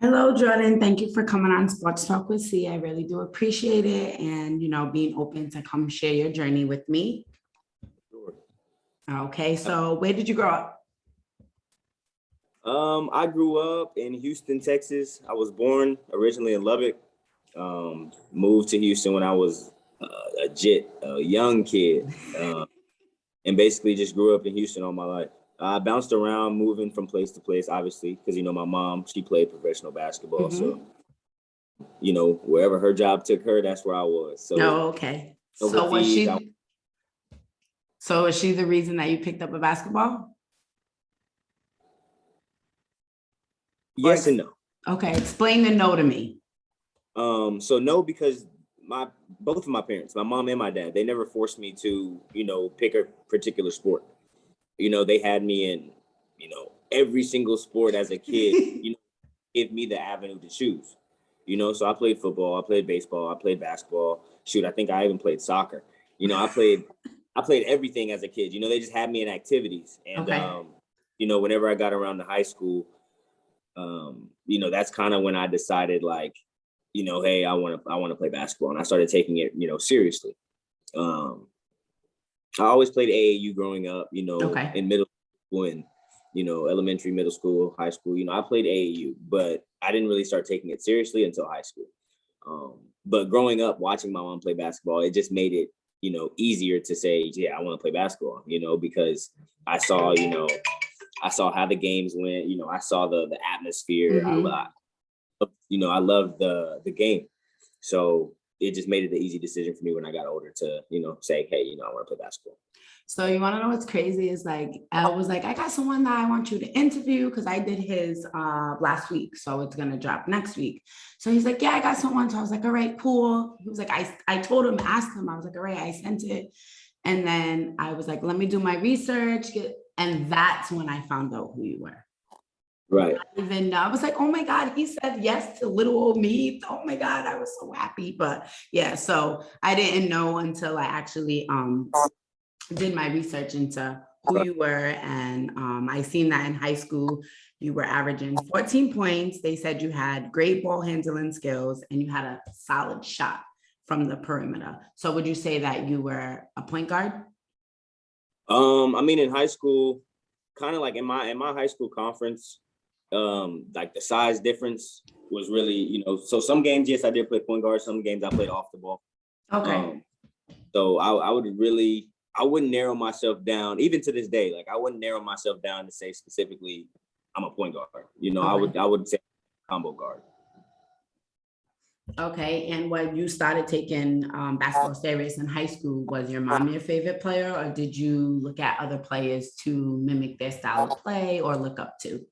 Hello, Jordan. Thank you for coming on Sports Talk with C. I really do appreciate it and, being open to come share your journey with me. Sure. Okay, so where did you grow up? I grew up in Houston, Texas. I was born originally in Lubbock. Moved to Houston when I was a young kid, and basically just grew up in Houston all my life. I bounced around, moving from place to place, obviously, because my mom, she played professional basketball, so Mhm. wherever her job took her, that's where I was. So Oh, okay. overseas, So was she the reason that you picked up a basketball? Or yes and no. okay, explain the no to me. So no, because my both of my parents, my mom and my dad, they never forced me to, pick a particular sport. They had me in, every single sport as a kid, give me the avenue to choose. So I played football, I played baseball, I played basketball. Shoot, I think I even played soccer. I played everything as a kid. They just had me in activities. And Okay. whenever I got around to high school, that's kind of when I decided like, hey, I want to play basketball. And I started taking it, seriously. Um, I always played AAU growing up, Okay. in middle school and, elementary, middle school, high school. I played AAU, but I didn't really start taking it seriously until high school. But growing up, watching my mom play basketball, it just made it, easier to say, yeah, I want to play basketball, because I saw, I saw how the games went, I saw the atmosphere. Hmm. I love the game. So it just made it an easy decision for me when I got older to, say, hey, I want to play basketball. So you want to know what's crazy is like I was like, I got someone that I want you to interview because I did his last week. So it's gonna drop next week. So he's like, yeah, I got someone. So I was like, all right, cool. He was like, I told him, asked him, I was like, all right, I sent it. And then I was like, let me do my research. And that's when I found out who you were. Right. Even I was like, oh my God, he said yes to little old me. Oh my God, I was so happy. But yeah, so I didn't know until I actually did my research into who you were. And I seen that in high school, you were averaging 14 points. They said you had great ball handling skills and you had a solid shot from the perimeter. So would you say that you were a point guard? I mean, in high school, kind of like in my high school conference, like the size difference was really, so some games, yes, I did play point guard. Some games I played off the ball. Okay. Um, so I wouldn't narrow myself down, even to this day. Like I wouldn't narrow myself down to say specifically I'm a point guard. I Okay. would say combo guard. Okay. And when you started taking basketball serious in high school, was your mom your favorite player, or did you look at other players to mimic their style of play or look up to?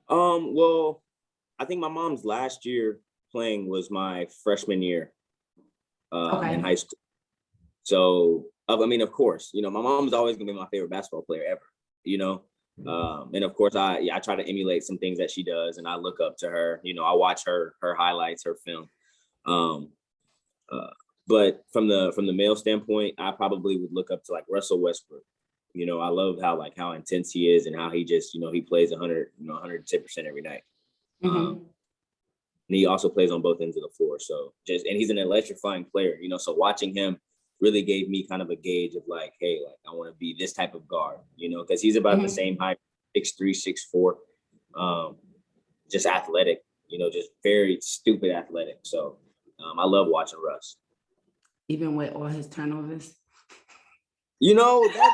Well, I think my mom's last year playing was my freshman year in Okay. high school. So, I mean, of course, my mom's always gonna be my favorite basketball player ever. You know, and of course, I try to emulate some things that she does, and I look up to her. I watch her highlights, her film. Um, uh, but from the male standpoint, I probably would look up to like Russell Westbrook. I love how intense he is and how he just he plays 110% every night. Um, Hmm. and he also plays on both ends of the floor. So and he's an electrifying player. So watching him really gave me kind of a gauge of like, hey, like I want to be this type of guard. Because he's about the Hmm. same height, 6'3", 6'4", just athletic. Just very stupid athletic. So I love watching Russ. Even with all his turnovers. That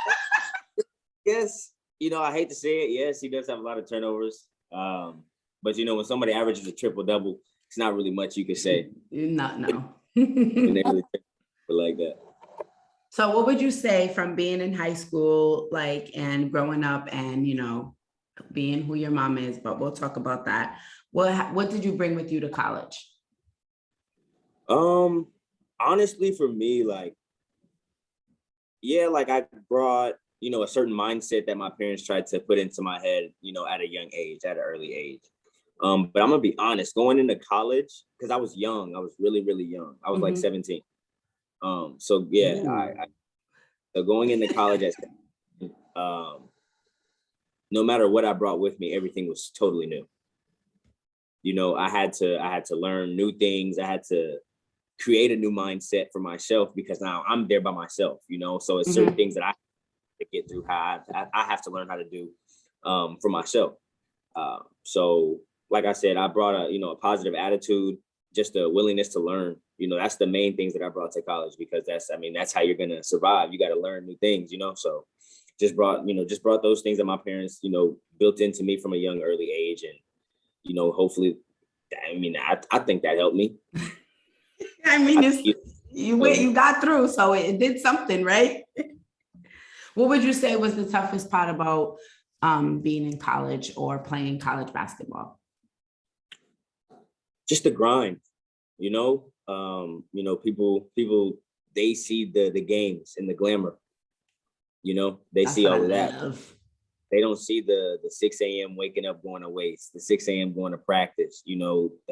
yes, I hate to say it. Yes, he does have a lot of turnovers. But when somebody averages a triple double, it's not really much you can say. Not no. And they really like that. So what would you say from being in high school, like, and growing up and, being who your mom is, but we'll talk about that. What did you bring with you to college? Um, Honestly, for me, like, yeah, like I brought, a certain mindset that my parents tried to put into my head, at a young age, at an early age. But I'm gonna be honest, going into college, because I was young, I was really, really young. I was like Mhm. 17. So yeah, Ooh. so going into college um, no matter what I brought with me, everything was totally new. I had to learn new things. I had to create a new mindset for myself because now I'm there by myself, so it's certain things that I have to get through, how I have to learn how to do for myself. So like I said, I brought a positive attitude, just a willingness to learn. That's the main things that I brought to college, because that's how you're going to survive. You got to learn new things, so just brought those things that my parents, built into me from a young early age. And, hopefully, I think that helped me. You got through, so it did something, right? What would you say was the toughest part about being in college or playing college basketball? Just the grind, people, they see the games and the glamour, they see all of that. They don't see the 6 a.m. waking up, going to weights, the 6 a.m. going to practice,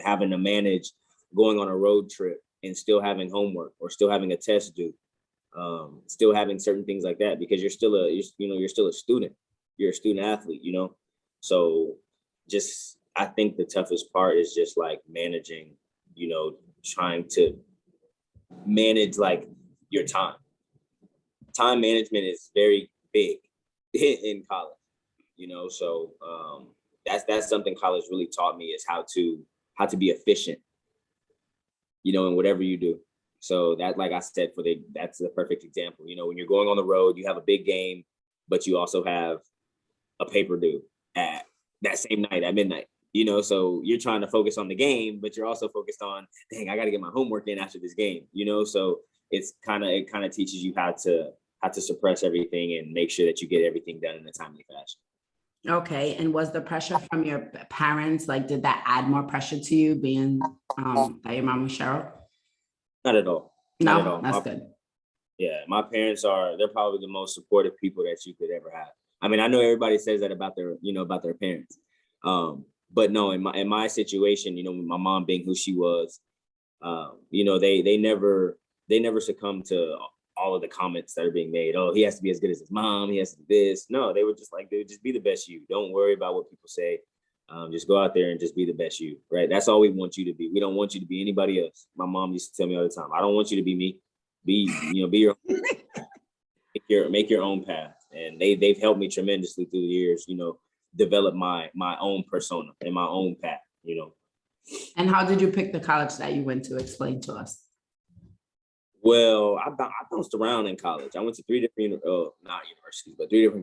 having to manage going on a road trip and still having homework or still having a test due, still having certain things like that, because you're still a student. You're a student athlete, So I think the toughest part is just like managing, trying to manage like your time. Time management is very big in college, so that's something college really taught me, is how to be efficient, in whatever you do. So that, like I said, that's the perfect example. When you're going on the road, you have a big game, but you also have a paper due at that same night at midnight. So you're trying to focus on the game, but you're also focused on, dang, I got to get my homework in after this game. So it kind of teaches you how to suppress everything and make sure that you get everything done in a timely fashion. Okay. And was the pressure from your parents, like, did that add more pressure to you being that your mom was Cheryl? Not at all. No, Not at all. that's good. Yeah, my parents they're probably the most supportive people that you could ever have. I know everybody says that about their parents. But no, in my situation, with my mom being who she was, they never succumbed to all of the comments that are being made. Oh, he has to be as good as his mom. He has to do this. No, they were just like, dude, just be the best you. Don't worry about what people say. Just go out there and just be the best you, right? That's all we want you to be. We don't want you to be anybody else. My mom used to tell me all the time, I don't want you to be me. Be your make your own path. And they've helped me tremendously through the years, develop my own persona and my own path, And how did you pick the college that you went to? Explain to us. Well, I bounced around in college. I went to three different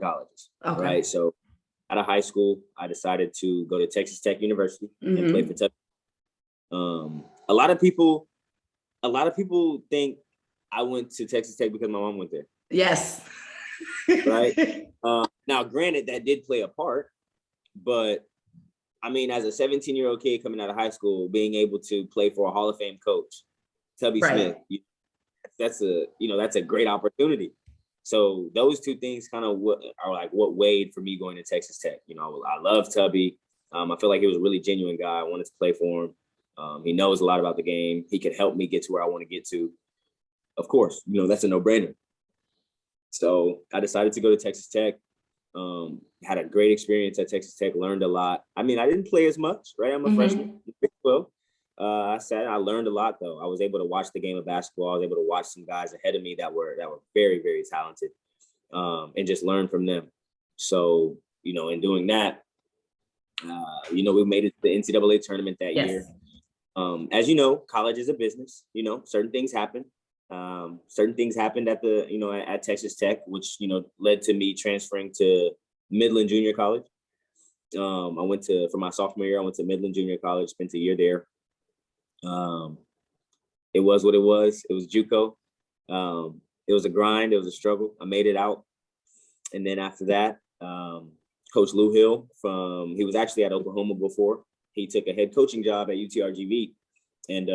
colleges. Okay. Right. So out of high school, I decided to go to Texas Tech University and play for Tech. A lot of people think I went to Texas Tech because my mom went there. Yes. Right. Now, granted, that did play a part, but as a 17-year-old kid coming out of high school, being able to play for a Hall of Fame coach, Tubby Smith, that's a great opportunity. So those two things kind of what weighed for me going to Texas Tech. I love Tubby. I feel like he was a really genuine guy. I wanted to play for him. He knows a lot about the game. He could help me get to where I want to get to. Of course, that's a no-brainer. So I decided to go to Texas Tech. Had a great experience at Texas Tech, learned a lot. I didn't play as much, right? I'm a freshman. Well, I learned a lot though. I was able to watch the game of basketball. I was able to watch some guys ahead of me that were very, very talented, and just learn from them. So, in doing that, we made it to the NCAA tournament that year. As you know, college is a business. Certain things happen. Certain things happened at at Texas Tech, which led to me transferring to Midland Junior College. For my sophomore year, I went to Midland Junior College, spent a year there. It was what it was. It was JUCO. It was a grind. It was a struggle. I made it out. And then after that, Coach Lou Hill he was actually at Oklahoma before. He took a head coaching job at UTRGV, and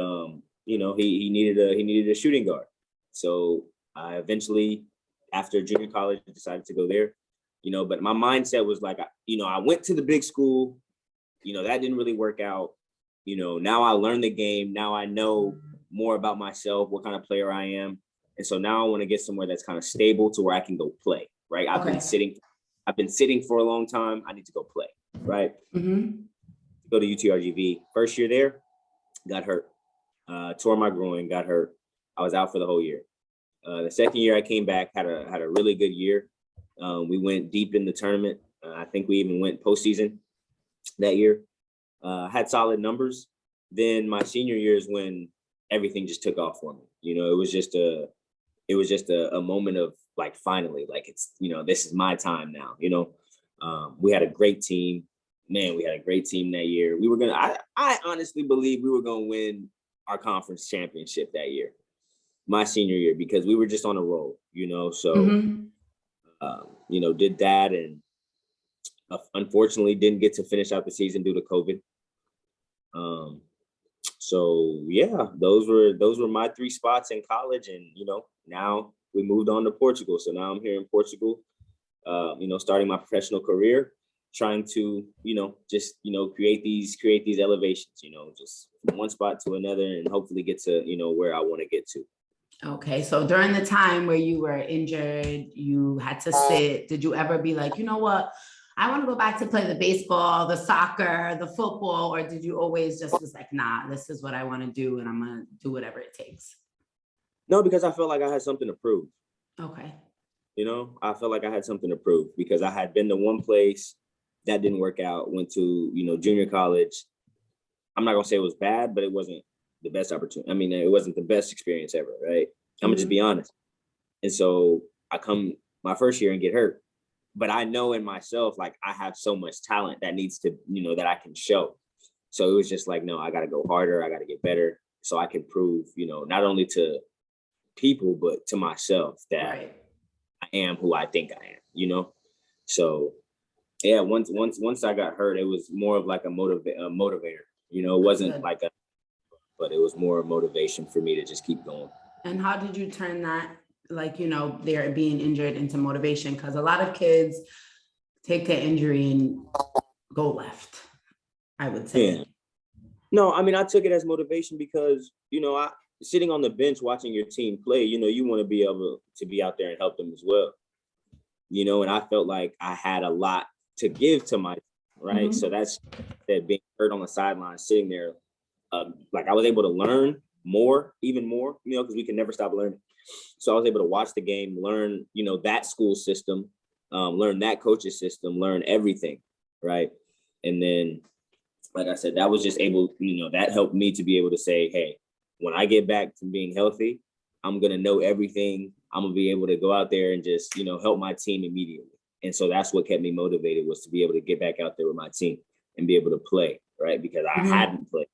he needed a shooting guard. So I eventually, after junior college, decided to go there. But my mindset was like, I went to the big school. That didn't really work out. Now I learned the game. Now I know more about myself, what kind of player I am. And so now I want to get somewhere that's kind of stable to where I can go play, right? I've been sitting for a long time. I need to go play, right? go to UTRGV. First year there, got hurt. Tore my groin, got hurt. I was out for the whole year. The second year I came back, had a really good year. We went deep in the tournament. I think we even went postseason that year. Had solid numbers. Then my senior year is when everything just took off for me. It was just a moment of like, finally, like, it's, this is my time now. We had a great team. Man, we had a great team that year. I honestly believe we were gonna win our conference championship that year, my senior year, because we were just on a roll, so did that, and unfortunately didn't get to finish out the season due to COVID. So yeah, those were my 3 spots in college, and now we moved on to Portugal. So now I'm here in Portugal, starting my professional career, trying to create these elevations, just from one spot to another, and hopefully get to where I want to get to. Okay, so during the time where you were injured, you had to sit, did you ever be like, you know what, I want to go back to play the baseball, the soccer, the football, or did you always just was like, nah, this is what I want to do and I'm going to do whatever it takes? No, because I felt like I had something to prove. Okay. I felt like I had something to prove because I had been to one place that didn't work out, went to, junior college. I'm not going to say it was bad, but it wasn't the best opportunity. I mean, it wasn't the best experience ever, right? I'm gonna just be honest. And so I come my first year and get hurt, but I know in myself, like, I have so much talent that needs to, that I can show. So it was just like, no, I got to go harder. I got to get better so I can prove, not only to people, but to myself that right. I am who I think I am, So yeah, once I got hurt, it was more of like a motivator, it wasn't like but it was more motivation for me to just keep going. And how did you turn that, like, they're being injured into motivation? Because a lot of kids take the injury and go left, I would say. Yeah. No, I mean, I took it as motivation because, I sitting on the bench watching your team play, you want to be able to be out there and help them as well. And I felt like I had a lot to give to my, right? Mm-hmm. So that's that, being hurt on the sideline, sitting there, like, I was able to learn even more, because we can never stop learning. So I was able to watch the game, learn, that school system, learn that coach's system, learn everything, right? And then, like I said, that was just able, that helped me to be able to say, hey, when I get back to being healthy, I'm going to know everything. I'm going to be able to go out there and just, help my team immediately. And so that's what kept me motivated, was to be able to get back out there with my team and be able to play, right? Because I hadn't played.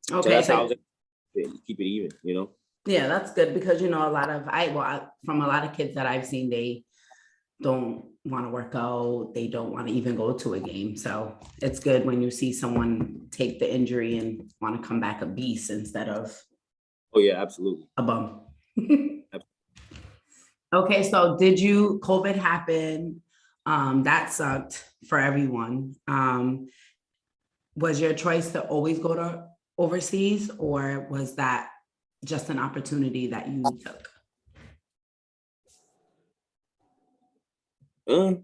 So that's how I was able to keep it even, Yeah, that's good, because, from a lot of kids that I've seen, they don't want to work out. They don't want to even go to a game. So it's good when you see someone take the injury and want to come back a beast instead of. Oh yeah, absolutely. A bum. Okay, so COVID happened. That sucked for everyone. Was your choice to always go to overseas, or was that just an opportunity that you took? A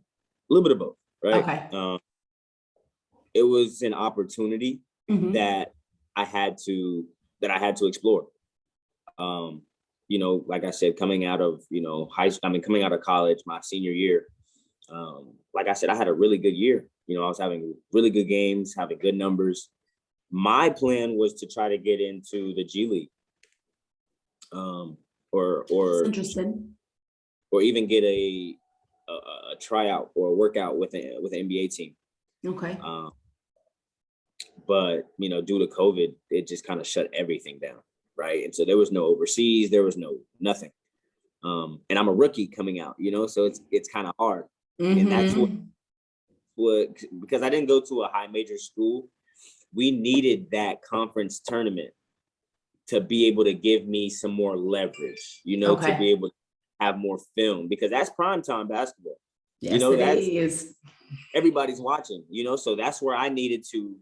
little bit of both, right? Okay. It was an opportunity that I had to explore. Like I said, coming out of coming out of college, my senior year, like I said, I had a really good year. I was having really good games, having good numbers. My plan was to try to get into the G League, or that's interesting, or even get a tryout or a workout with an NBA team. Okay. But due to COVID, it just kind of shut everything down, right? And so there was no overseas, there was no nothing. And I'm a rookie coming out, so it's kind of hard. And that's what because I didn't go to a high major school. We needed that conference tournament to be able to give me some more leverage, to be able to have more film, because that's primetime basketball. Yes, it is. Everybody's watching, so that's where I needed to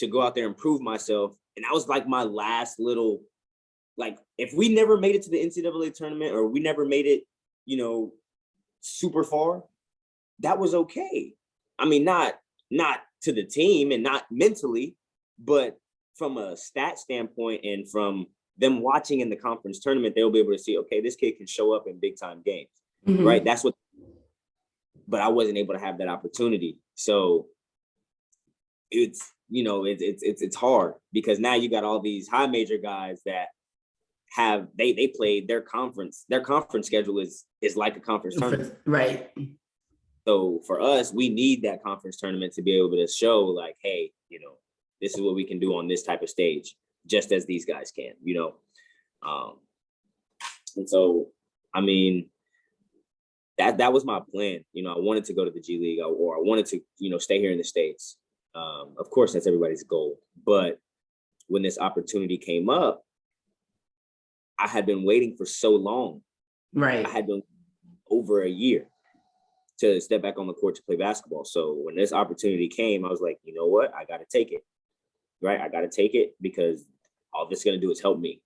go out there and prove myself. And that was like my last little, like, if we never made it to the NCAA tournament, or we never made it, super far, that was okay. I mean, not to the team and not mentally, but from a stat standpoint and from them watching in the conference tournament, they'll be able to see, okay, this kid can show up in big time games, right? That's what, but I wasn't able to have that opportunity. So it's, you know, it's hard because now you got all these high major guys that have, they played their conference schedule is like a conference tournament. Right. So for us, we need that conference tournament to be able to show like, hey, you know, this is what we can do on this type of stage, just as these guys can, you know? And so, I mean, that was my plan. You know, I wanted to go to the G League or I wanted to, you know, stay here in the States. Of course, that's everybody's goal. But when this opportunity came up, I had been waiting for so long. Right. I had been over a year to step back on the court to play basketball. So when this opportunity came, I was like, you know what? I got to take it, right? I got to take it because all this is going to do is help me.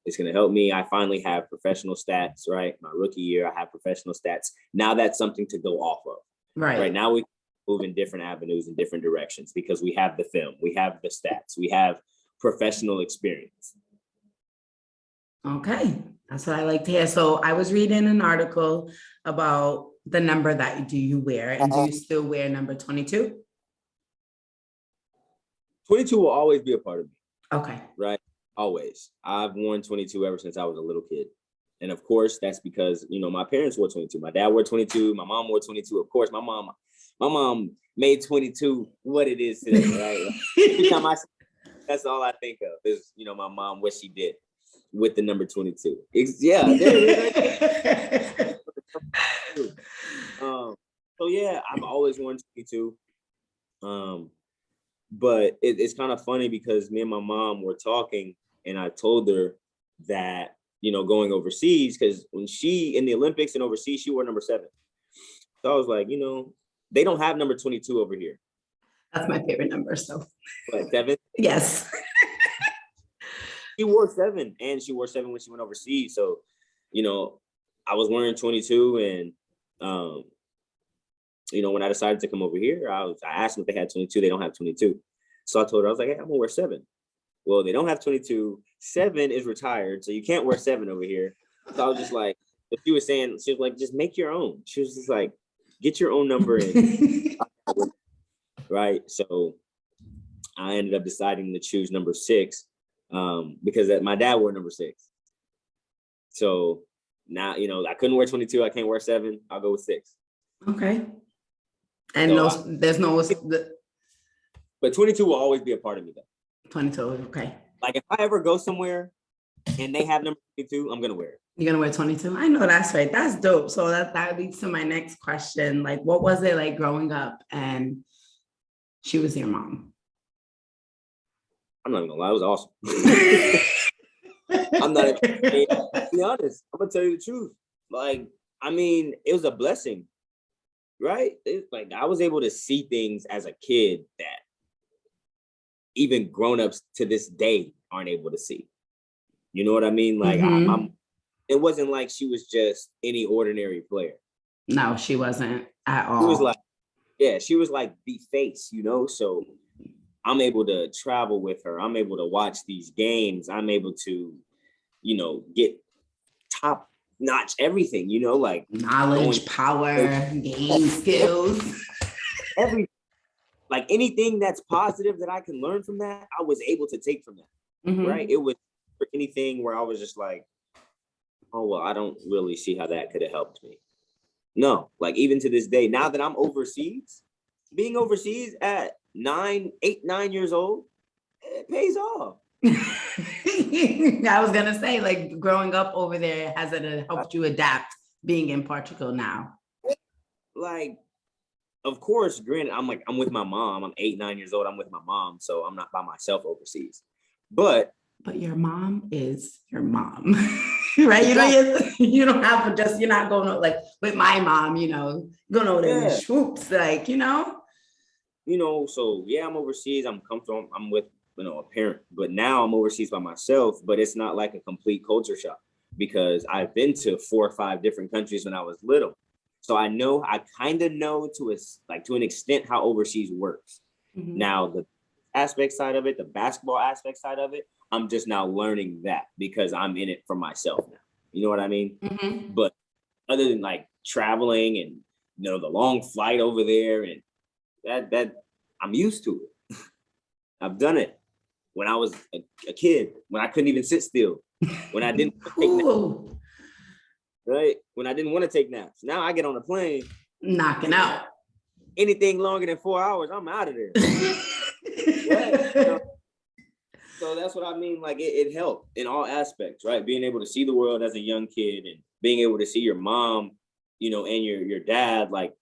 It's going to help me. I finally have professional stats, right? My rookie year, I have professional stats. Now that's something to go off of. Right now we move in different avenues and different directions because we have the film, we have the stats, we have professional experience. Okay, that's what I like to hear. So I was reading an article about the number that you wear, and do you still wear number 22? 22 will always be a part of me. Okay. Right? Always. I've worn 22 ever since I was a little kid. And of course, that's because, you know, my parents wore 22. My dad wore 22. My mom wore 22. Of course, my mom made 22 what it is today, right? Every time that's all I think of is, you know, my mom, what she did with the number 22. Yeah, there it is. So yeah, I've always worn 22. But it's kind of funny because me and my mom were talking and I told her that, you know, going overseas, because when she in the Olympics and overseas, she wore number 7. So I was like, you know, they don't have number 22 over here. That's my favorite number. So what, 7? Yes. She wore 7 and she wore 7 when she went overseas. So, you know, I was wearing 22 and, you know, when I decided to come over here, I asked them if they had 22. They don't have 22. So I told her, I was like, hey, I'm gonna wear 7. Well, they don't have 22. 7 is retired, so you can't wear 7 over here. So I was just like, but she was saying, she was like, just make your own. She was just like, get your own number in. Right. So I ended up deciding to choose number 6 because my dad wore number 6. So now, you know, I couldn't wear 22. I can't wear 7. I'll go with 6. Okay. And so there's no. But 22 will always be a part of me, though. 22, okay. Like if I ever go somewhere and they have number 22, I'm gonna wear it. You're gonna wear 22? I know, that's right. That's dope. So that leads to my next question. Like, what was it like growing up and she was your mom? I'm not even gonna lie, it was awesome. I'm not even to be honest. I'm gonna tell you the truth. Like, I mean, it was a blessing, right? It's like I was able to see things as a kid that even grown-ups to this day aren't able to see. You know what I mean? Like it wasn't like she was just any ordinary player. No, she wasn't at all. She was like, yeah, she was like the face, you know? So I'm able to travel with her. I'm able to watch these games. I'm able to, you know, get top-notch everything, you know, like knowledge, power, game skills. Everything. Like anything that's positive that I can learn from that, I was able to take from that, right? It was for anything where I was just like, oh, well, I don't really see how that could have helped me. No, like even to this day, now that I'm overseas, being overseas at 9 years old, it pays off. I was going to say, like growing up over there, has it helped you adapt being in Portugal now? Like, of course, granted, I'm with my mom. I'm 8, 9 years old. I'm with my mom, so I'm not by myself overseas. But your mom is your mom, right? You don't have to just, you're not going to like with my mom, you know, going over there with swoops, like, you know. So yeah, I'm overseas. I'm comfortable. I'm with, you know, a parent, but now I'm overseas by myself. But it's not like a complete culture shock because I've been to 4 or 5 different countries when I was little. So I kind of know to an extent how overseas works. Now, the aspect side of it, the basketball aspect side of it, I'm just now learning that because I'm in it for myself now. You know what I mean? But other than like traveling and, you know, the long flight over there and that I'm used to it. I've done it when I was a kid, when I couldn't even sit still, when I didn't take naps, right? When I didn't want to take naps. Now I get on a plane, knocking out. Anything longer than 4 hours, I'm out of there. Right? So that's what I mean. Like it helped in all aspects, right? Being able to see the world as a young kid and being able to see your mom, you know, and your dad, like,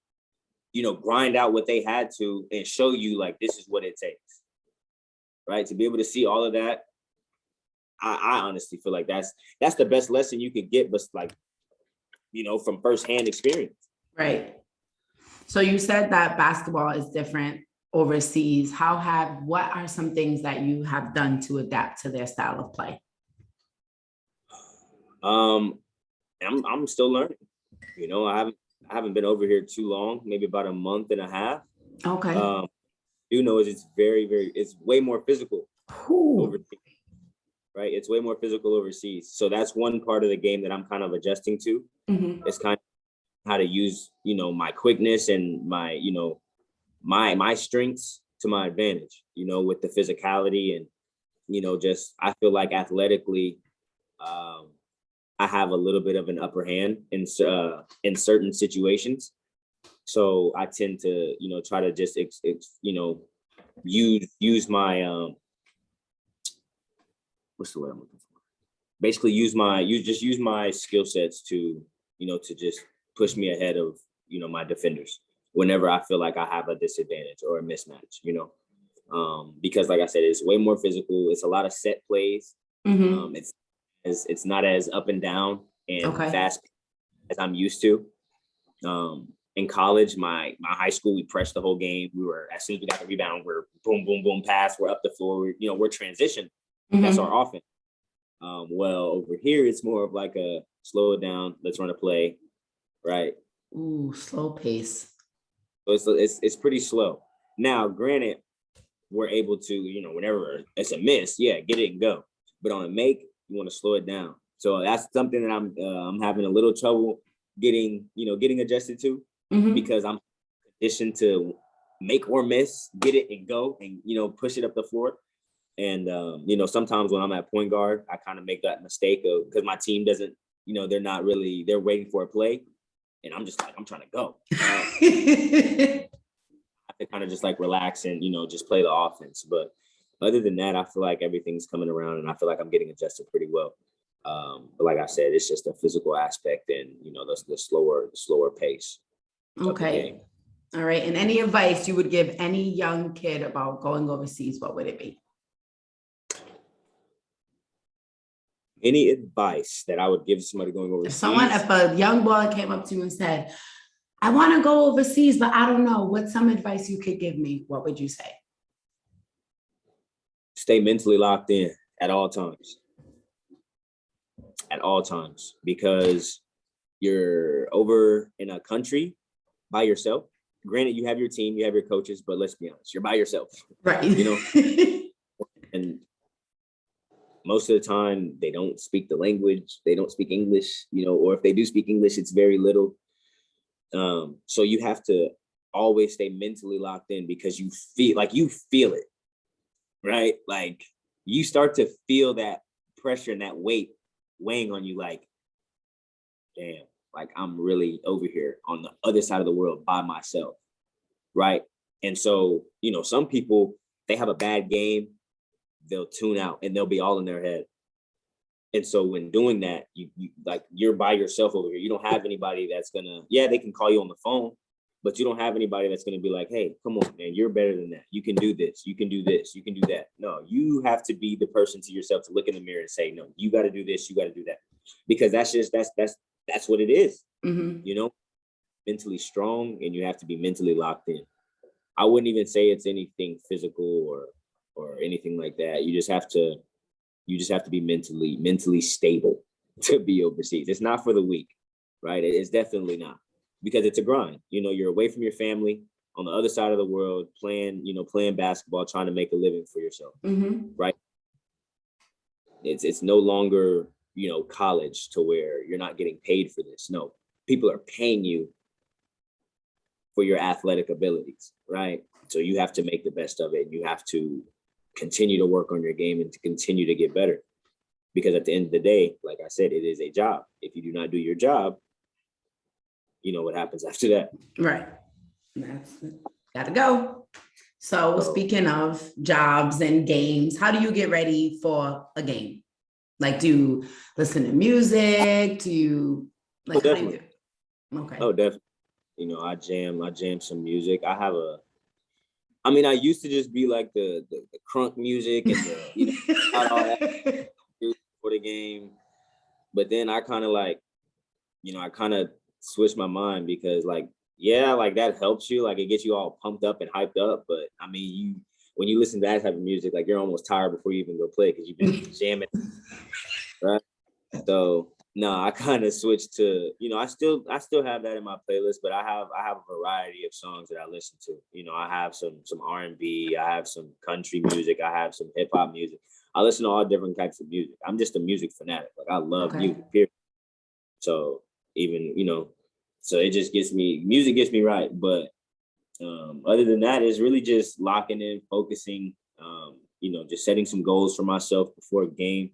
you know, grind out what they had to and show you like, this is what it takes, right? To be able to see all of that. I honestly feel like that's the best lesson you could get, but like, you know, from firsthand experience. Right. So you said that basketball is different overseas. What are some things that you have done to adapt to their style of play? I'm still learning. You know, I haven't been over here too long, maybe about a month and a half. Okay. You know, it's it's way more physical overseas, right? It's way more physical overseas. So that's one part of the game that I'm kind of adjusting to. It's kind of how to use, you know, my quickness and my, you know, my strengths to my advantage, you know, with the physicality and, you know, just, I feel like athletically, I have a little bit of an upper hand in certain situations. So I tend to, you know, try to just, you know, use my, what's the word I'm looking for? Basically use my skill sets to, you know, to just push me ahead of, you know, my defenders whenever I feel like I have a disadvantage or a mismatch, you know, because like I said, it's way more physical. It's a lot of set plays. It's not as up and down and fast as I'm used to. In college, my high school, we pressed the whole game. We were, as soon as we got the rebound, we're boom, boom, boom, pass. We're up the floor. We're transition. That's our offense. Well, over here, it's more of like a slow it down. Let's run a play, right? Ooh, slow pace. So it's pretty slow. Now, granted, we're able to, you know, whenever it's a miss, yeah, get it and go. But on a make, you want to slow it down. So that's something that I'm having a little trouble getting adjusted to because I'm conditioned to make or miss, get it and go, and, you know, push it up the floor. And you know, sometimes when I'm at point guard, I kind of make that mistake of, because my team doesn't, you know, they're waiting for a play, and I'm just like, I'm trying to go. I have to kind of just like relax and, you know, just play the offense. But other than that, I feel like everything's coming around, and I feel like I'm getting adjusted pretty well. But like I said, it's just a physical aspect and, you know, the slower pace. Okay. All right. And any advice you would give any young kid about going overseas, what would it be? Any advice that I would give somebody going overseas? If a young boy came up to you and said, I want to go overseas, but I don't know, what's some advice you could give me? What would you say? Stay mentally locked in at all times. At all times, because you're over in a country by yourself. Granted, you have your team, you have your coaches, but let's be honest, you're by yourself. Right. You know, and most of the time they don't speak the language, they don't speak English, you know, or if they do speak English, it's very little. So you have to always stay mentally locked in because you feel it, right? Like you start to feel that pressure and that weight weighing on you, like, damn, like I'm really over here on the other side of the world by myself, right? And so, you know, some people, they have a bad game, they'll tune out and they'll be all in their head. And so when doing that, you like, you're by yourself over here. You don't have anybody that's gonna, yeah, they can call you on the phone, but you don't have anybody that's gonna be like, hey, come on, man, you're better than that. You can do this, you can do this, you can do that. No, you have to be the person to yourself to look in the mirror and say, no, you got to do this, you got to do that. Because that's what it is. You know, mentally strong, and you have to be mentally locked in. I wouldn't even say it's anything physical or anything like that. You just have to be mentally stable to be overseas. It's not for the weak, right? It's definitely not, because it's a grind. You know, you're away from your family. on the other side of the world playing basketball, trying to make a living for yourself, right? It's no longer, college to where you're not getting paid for this. No, people are paying you for your athletic abilities, right? So you have to make the best of it. You have to continue to work on your game and to continue to get better. Because at the end of the day, like I said, it is a job. If you do not do your job, you know what happens after that. Right. Gotta go. So speaking of jobs and games, how do you get ready for a game? Like, do you listen to music? Do you like? Oh, definitely. Okay. Oh, definitely. I jam some music. I used to just be like the crunk music and not all that for the game. But then I kind of switched my mind because that helps you. Like, it gets you all pumped up and hyped up. But when you listen to that type of music, like, you're almost tired before you even go play because you've been jamming, right? So no, I kind of switched to, I still have that in my playlist, but I have a variety of songs that I listen to. I have some R&B, I have some country music, I have some hip hop music. I listen to all different types of music. I'm just a music fanatic. Like, I love music, period. So even, so it just music gets me right. But other than that, it's really just locking in, focusing, just setting some goals for myself before a game.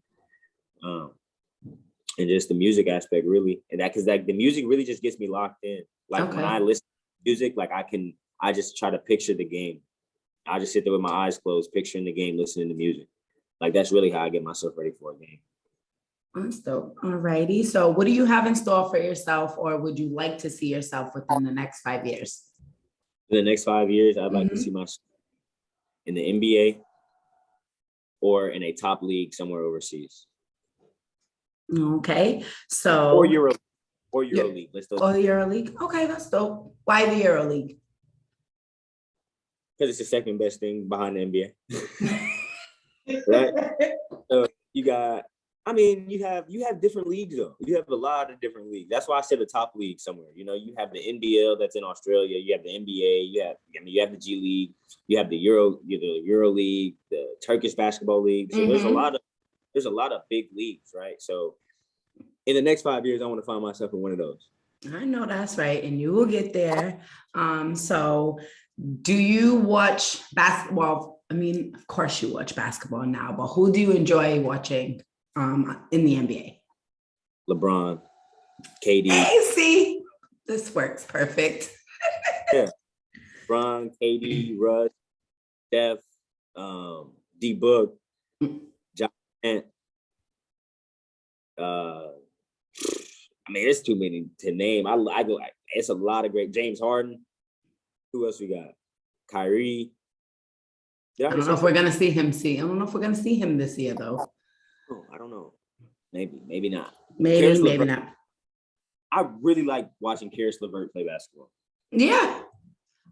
And just the music aspect, really. And because the music really just gets me locked in. Like, when I listen to music, like, I just try to picture the game. I just sit there with my eyes closed, picturing the game, listening to music. Like, that's really how I get myself ready for a game. That's dope. All righty. So what do you have in store for yourself, or would you like to see yourself within the next 5 years? In the next 5 years, I'd like to see myself in the NBA or in a top league somewhere overseas. Okay. So or Euro League. Let's do it. Or Euro League. Okay, that's dope. Why the Euro League? Because it's the second best thing behind the NBA. Right? So you have different leagues though. You have a lot of different leagues. That's why I said a top league somewhere. You have the NBL that's in Australia. You have the NBA. You have the G League. You have the Euro League, the Turkish basketball league. So there's a lot of big leagues, right? So in the next 5 years, I want to find myself in one of those. I know that's right, and you will get there. So do you watch basketball? Of course you watch basketball now, but who do you enjoy watching in the NBA? LeBron, KD. Hey, see, this works perfect. Yeah, LeBron, KD, Russ, Steph, D Book, John. There's too many to name. It's a lot of great. James Harden. Who else we got? Kyrie. I don't know if we're gonna see him. I don't know if we're gonna see him this year, though. Oh, I don't know. Maybe not. Maybe not. I really like watching Karis LeVert play basketball. Yeah,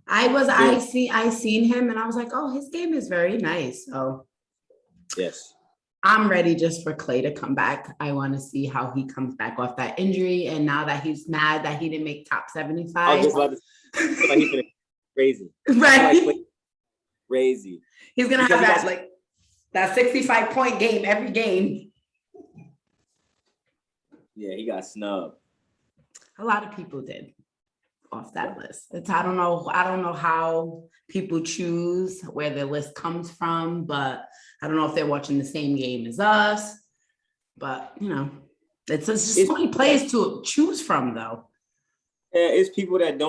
I seen him, and I was like, oh, his game is very nice. So yes. I'm ready just for Clay to come back. I want to see how he comes back off that injury. And now that he's mad that he didn't make top 75. I was just about to say, like, he's been crazy. Right. Like, crazy. He's going to have that 65-point game every game. Yeah, he got snubbed. A lot of people did off that list. I don't know how people choose where their list comes from, but I don't know if they're watching the same game as us. But it's just so many players to choose from, though. Yeah, it's people that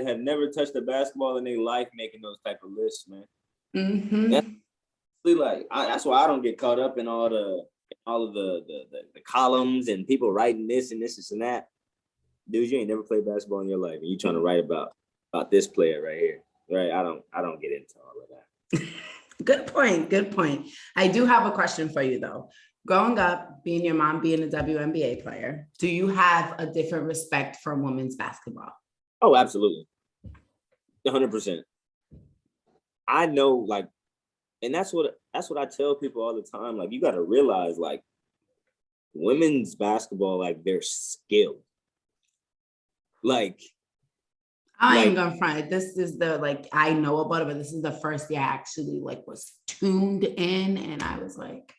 have never touched a basketball in their life making those type of lists, man. That's why I don't get caught up in all of the columns and people writing this and this and that. Dude, you ain't never played basketball in your life, and you trying to write about this player right here, right? I don't get into all of that. Good point. I do have a question for you, though. Growing up, your mom being a WNBA player, do you have a different respect for women's basketball? Oh, absolutely. 100%. I know, and that's what I tell people all the time. Like, you got to realize, women's basketball, they're skilled. I Like, ain't gonna front. This is the like I know about it, but this is the first year I actually like was tuned in, and I was like,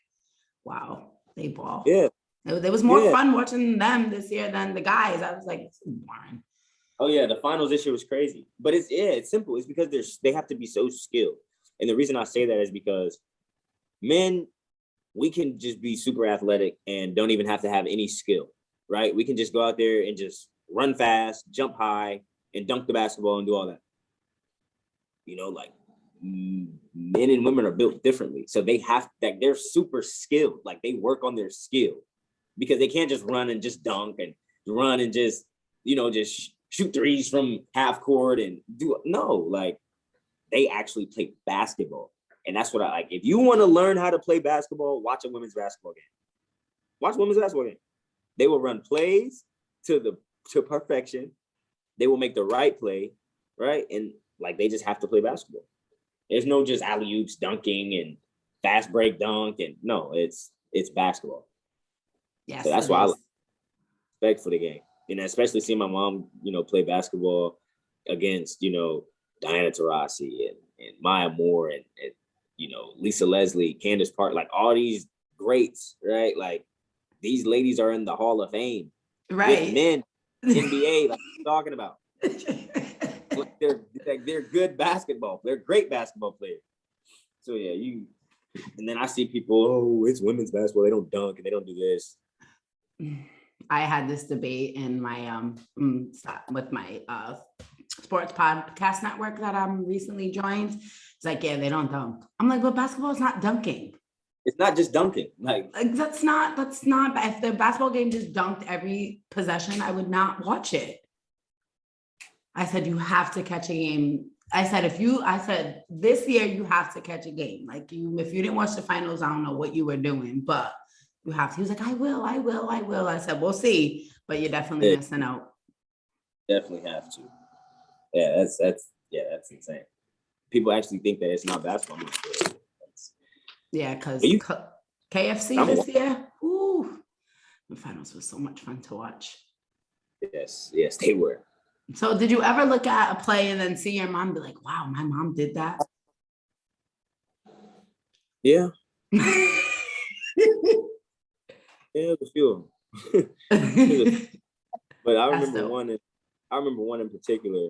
wow, they ball. yeah, It was more yeah. fun watching them this year than the guys. I was like, this is boring. Oh yeah, the finals this year was crazy. But it's simple. It's because they have to be so skilled. And the reason I say that is because men, we can just be super athletic and don't even have to have any skill, right? We can just go out there and just run fast, jump high, and dunk the basketball and do all that. Like men and women are built differently. So they're super skilled. Like they work on their skill because they can't just run and just dunk and run and just, just shoot threes from half court and like they actually play basketball. And that's what I like. If you want to learn how to play basketball, watch a women's basketball game. Watch a women's basketball game. They will run plays to perfection. They will make the right play, right? And like they just have to play basketball. There's no just alley-oops, dunking, and fast break dunk, and no, it's basketball. Yes, so that's why I like respect for the game, and especially seeing my mom, play basketball against, Diana Taurasi and Maya Moore and Lisa Leslie, Candace Park, like all these greats, right? Like these ladies are in the Hall of Fame, right? With men, NBA, like I'm talking about. Like they're good basketball. They're great basketball players. So yeah, and then I see people, oh, it's women's basketball. They don't dunk and they don't do this. I had this debate in my with my sports podcast network that I'm recently joined. It's like, yeah, they don't dunk. I'm like, but basketball is not dunking. It's not just dunking. Like that's not. If the basketball game just dunked every possession, I would not watch it. I said, you have to catch a game. I said, this year you have to catch a game. Like if you didn't watch the finals, I don't know what you were doing, but you have to. He was like, I will. I said, we'll see, but you're definitely missing out. Definitely have to. Yeah, that's insane. People actually think that it's not basketball. Yeah, because KFC this year, the finals was so much fun to watch. Yes, they were. So did you ever look at a play and then see your mom and be like, wow, my mom did that? Yeah. Yeah, a few of them. But I remember one in particular.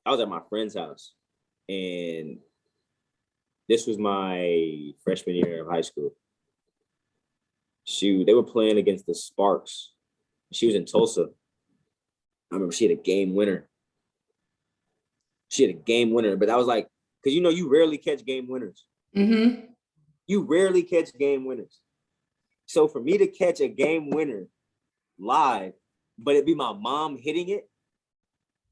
I was at my friend's house, and this was my freshman year of high school. They were playing against the Sparks. She was in Tulsa. I remember she had a game winner. But that was like, because you rarely catch game winners. Mm-hmm. You rarely catch game winners. So for me to catch a game winner live, but it'd be my mom hitting it,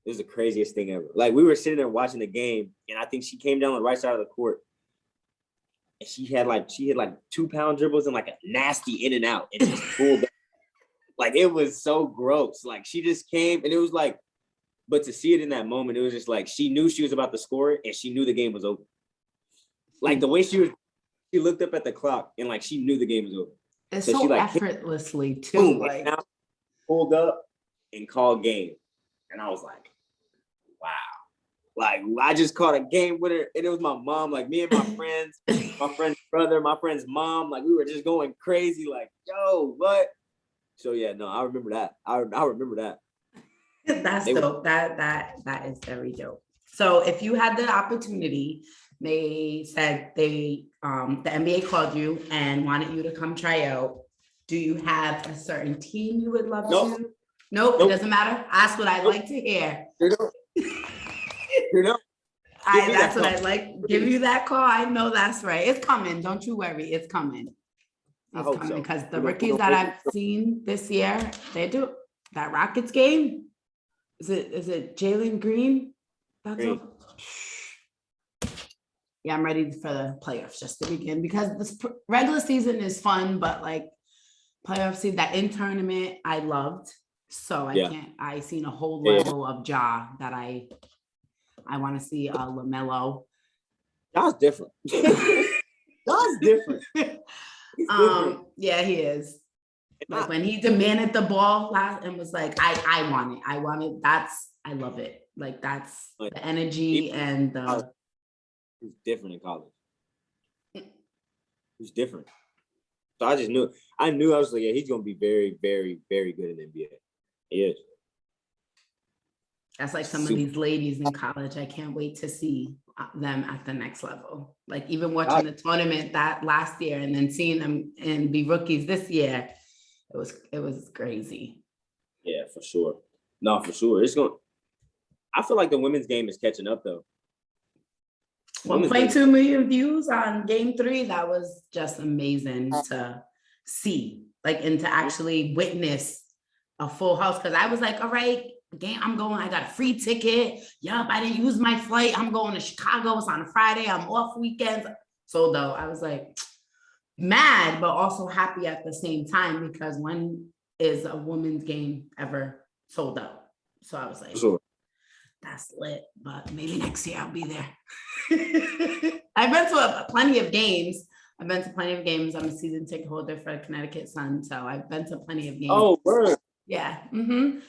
it was the craziest thing ever. Like we were sitting there watching the game, and I think she came down the right side of the court, and she had like 2-pound dribbles and like a nasty in and out, and just pulled back. Like it was so gross. Like she just came, and it was like, but to see it in that moment, it was just like she knew she was about to score it, and she knew the game was over. Like the way she looked up at the clock, and like she knew the game was over. It's so she effortlessly too. Boom, like pulled up and called game, and I was like, wow. Like I just caught a game winner, and it was my mom. Like me and my friends, my friend's brother, my friend's mom. Like we were just going crazy. Like yo, what? So yeah, no, I remember that. I remember that. That's dope. That is very dope. So if you had the opportunity, they said the NBA called you and wanted you to come try out. Do you have a certain team you would love to? Nope, it doesn't matter. Ask what I'd like to hear. That's what I'd like. Give you that call. I know that's right. It's coming. Don't you worry. It's coming. It's coming because the rookies that I've seen this year, they do that Rockets game. Is it Jalen Green? That's all. Yeah, I'm ready for the playoffs just to begin because this regular season is fun, but like playoff season, that in tournament, I loved. So I seen a whole level of Ja that I want to see LaMelo. Ja's different. Ja's different. Yeah, he is. Like when he demanded the ball and was like, I want it. I love it. Like that's Like, the energy and the. He's different in college. He's different. So I just knew. I was like, yeah, he's gonna be very, very, very good in the NBA. He is. That's like some of these ladies in college. I can't wait to see them at the next level. Like even watching the tournament that last year and then seeing them and be rookies this year, it was crazy. Yeah, for sure. No, for sure. I feel like the women's game is catching up though. 1.2 million views on game 3. That was just amazing to see, like, and to actually witness a full house. Cause I was like, all right, game, I'm going, I got a free ticket. Yup, I didn't use my flight. I'm going to Chicago. It's on a Friday. I'm off weekends. So though, I was like mad, but also happy at the same time because when is a women's game ever sold out? So I was like, sure. That's lit, but maybe next year I'll be there. I've been to plenty of games. I'm a season ticket holder for Connecticut Sun, so I've been to plenty of games. Oh, word. Yeah. Mm-hmm.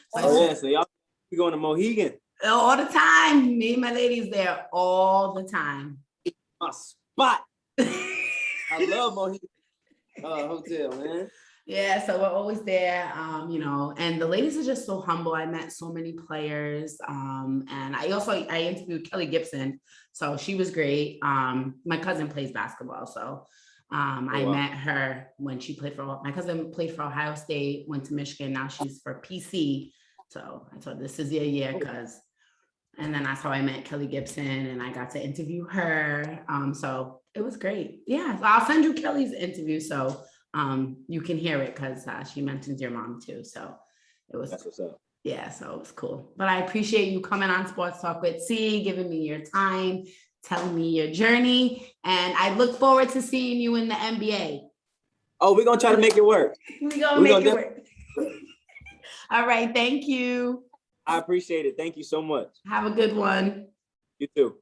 So y'all be going to Mohegan all the time. Me and my ladies there all the time. My spot. I love Mohegan Hotel, man. Yeah, so we're always there, and the ladies are just so humble. I met so many players, and I interviewed Kelly Gibson, so she was great. My cousin plays basketball, so I met her when she played my cousin played for Ohio State, went to Michigan, now she's for PC. So I told her, this is your year, and then that's how I met Kelly Gibson, and I got to interview her. So it was great. Yeah, so I'll send you Kelly's interview, so you can hear it because she mentions your mom too. So it was, that's what's up. Yeah, so it was cool. But I appreciate you coming on Sports Talk with C, giving me your time, telling me your journey. And I look forward to seeing you in the NBA. Oh, we're going to try to make it work. We're going to make it work. All right. Thank you. I appreciate it. Thank you so much. Have a good one. You too.